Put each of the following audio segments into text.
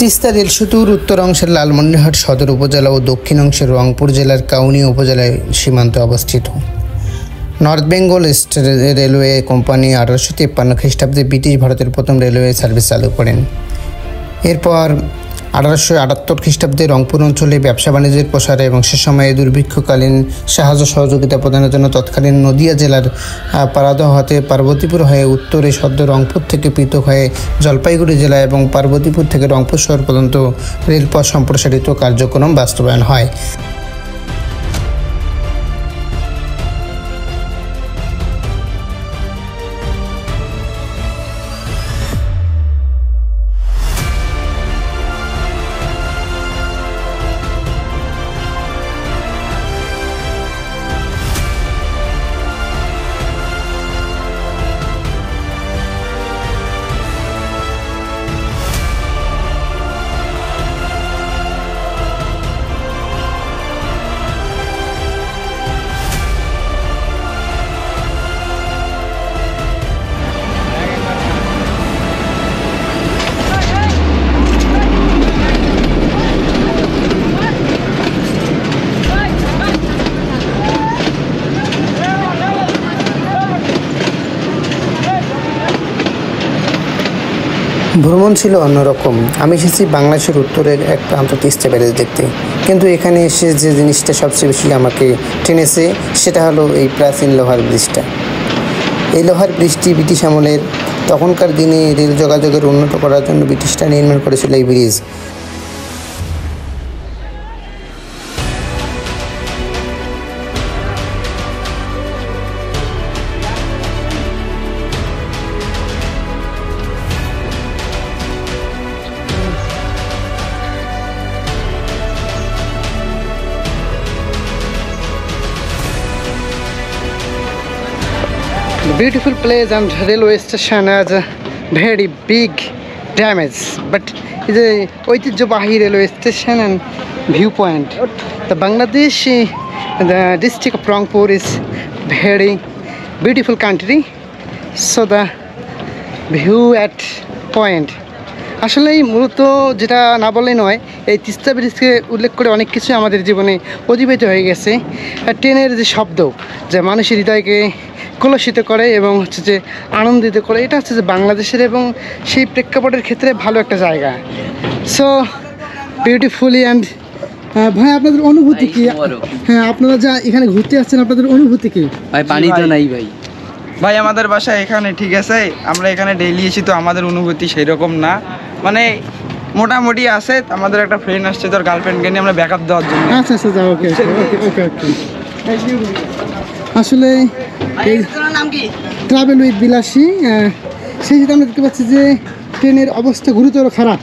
Teesta rail সেতুর উত্তর অংশের লালমনিরহাট সদর উপজেলা ও দক্ষিণ অংশের রংপুর জেলার কাউনিয়া উপজেলায় সীমান্তে অবস্থিত। নর্থ বেঙ্গল রেলওয়ে কোম্পানি 1853 খ্রিস্টাব্দে ব্রিটিশ ভারতের প্রথম রেলওয়ে সার্ভিস চালু করেন। এরপর 1878 খ্রিস্টাব্দে রংপুর অঞ্চলে ব্যবসা বাণিজ্যের প্রসারে এবং সে সময়ে দুর্ভিক্ষকালীন সাহায্য সহযোগিতা প্রদানের জন্য তৎকালীন নদিয়া জেলার পারাদহ হতে পার্বতীপুর হয়ে উত্তরে সদ্য রংপুর থেকে পৃথক হয়ে জলপাইগুড়ি জেলা এবং পার্বতীপুর থেকে রংপুর শহর পর্যন্ত রেলপথ সম্প্রসারিত কার্যক্রম বাস্তবায়ন হয়। ভ্রমণ ছিল অন্যরকম। আমি এসেছি বাংলাদেশের উত্তরের এক প্রান্ত তিস্তা ব্যারেজ দেখতে, কিন্তু এখানে এসে যে জিনিসটা সবচেয়ে বেশি আমাকে টেনেছে সেটা হলো এই প্রাচীন লোহার ব্রিজটা। এই লোহার ব্রিজটি ব্রিটিশ আমলের তখনকার দিনে রেল যোগাযোগের উন্নত করার জন্য ব্রিটিশরা নির্মাণ করেছিল এই bridge. Beautiful place and railway station has a very big damage, but it's a ঐতিহ্যবাহী railway station and viewpoint. The Bangladesh, the district of Rangpur is very beautiful country, so the view at point. আসলেই মূলত যেটা না বললেই নয়, এই তিস্তা ব্রিজকে উল্লেখ করে অনেক কিছু আমাদের জীবনে অতিবাহিত হয়ে গেছে। ট্রেনের যে শব্দ যা মানুষের হৃদয়কে কলুষিত করে এবং হচ্ছে যে আনন্দিত করে, এটা হচ্ছে যে বাংলাদেশের এবং সেই প্রেক্ষাপটের ক্ষেত্রে ভালো একটা জায়গা। সো বিউটিফুলি অ্যান্ড ভাই, আপনাদের অনুভূতি কি? হ্যাঁ, আপনারা যা এখানে ঘুরতে আসছেন, আপনাদের অনুভূতি কি? ভাই পানি তো নাই ভাই আমাদের বাসা এখানে, ঠিক আছে, আমরা এখানে ডেইলি এসি, তো আমাদের অনুভূতি সেই রকম না, মানে মোটামুটি আছে। আমাদের একটা ফ্রেন্ড আসছে, তোর গার্লফ্রেন্ডকে নিয়ে আমরা ব্যাকআপ দেওয়ার জন্য। আচ্ছা আচ্ছা, যাও, ওকে ওকে ওকে। আসলে এই ট্রাভেল উইথ বিলাসী, সেই সাথে আমরা দেখতে পাচ্ছি যে ট্রেনের অবস্থা গুরুতর খারাপ,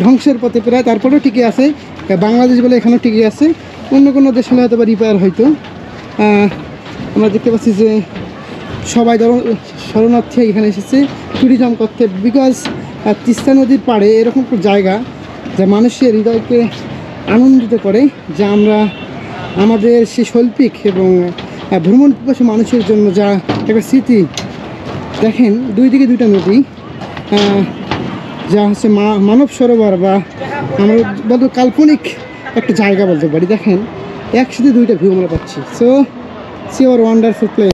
ধ্বংসের পথে প্রায়। তারপরেও টিকে আছে, বাংলাদেশ বলে এখানেও টিকে আছে। অন্য কোনো দেশ হলে হয়তো বা রিপেয়ার হয়তো। আমরা দেখতে পাচ্ছি যে সবাই শরণার্থী এখানে এসেছে ট্যুরিজম করতে, বিকজ তিস্তা নদীর পাড়ে এরকম একটা জায়গা যা মানুষের হৃদয়কে আনন্দিত করে, যা আমরা আমাদের সেই শৈল্পিক এবং ভ্রমণ পিপাসী মানুষের জন্য যা একটা স্মৃতি। দেখেন, দুই দিকে দুইটা নদী, যা হচ্ছে মানব সরোবর, বা আমরা বলতে কাল্পনিক একটা জায়গা বলতে পারি। দেখেন, একসাথে দুইটা ভিউ আমরা পাচ্ছি। So see our wonderful place.